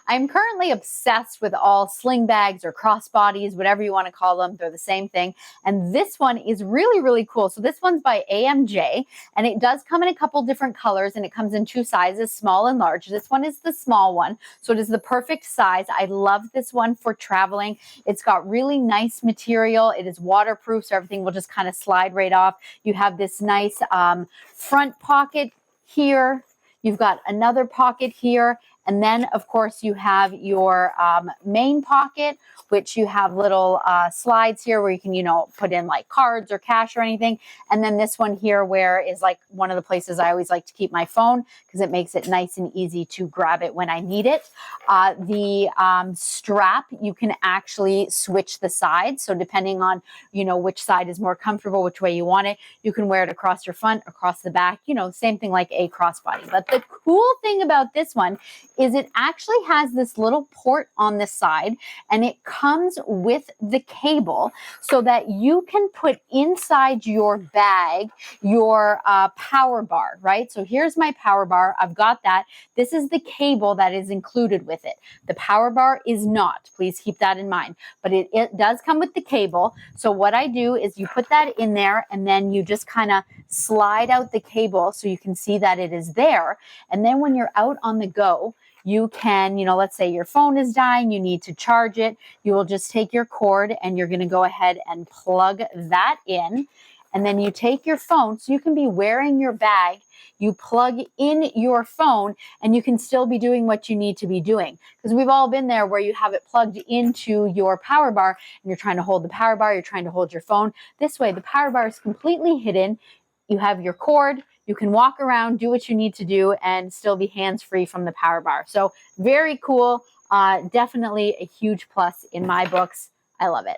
I'm currently obsessed with all sling bags or crossbodies, whatever you want to call them. They're the same thing. And this one is really, really cool. So this one's by AMJ, and it does come in a couple different colors, and it comes in 2 sizes, small and large. This one is the small one, so it is the perfect size. I love this one for traveling. It's got really nice material. It is waterproof, so everything will just kind of slide right off. You have this nice front pocket here. You've got another pocket here. And then, of course, you have your main pocket, which you have little slides here where you can, put in like cards or cash or anything. And then this one here where is like one of the places I always like to keep my phone because it makes it nice and easy to grab it when I need it. The strap, you can actually switch the sides. So depending on, which side is more comfortable, which way you want it, you can wear it across your front, across the back, same thing like a crossbody. But the cool thing about this one is it actually has this little port on the side, and it comes with the cable so that you can put inside your bag your power bar, right? So here's my power bar. I've got that. This is the cable that is included with it. The power bar is not. Please keep that in mind. But it does come with the cable. So what I do is you put that in there, and then you just kind of slide out the cable so you can see that it is there. And then when you're out on the go, you can, let's say your phone is dying, you need to charge it. You will just take your cord and you're going to go ahead and plug that in. And then you take your phone, so you can be wearing your bag, you plug in your phone, and you can still be doing what you need to be doing. Because we've all been there where you have it plugged into your power bar and you're trying to hold the power bar, you're trying to hold your phone. This way, the power bar is completely hidden. You have your cord, you can walk around, do what you need to do, and still be hands-free from the power bar. So very cool. Definitely a huge plus in my books. I love it.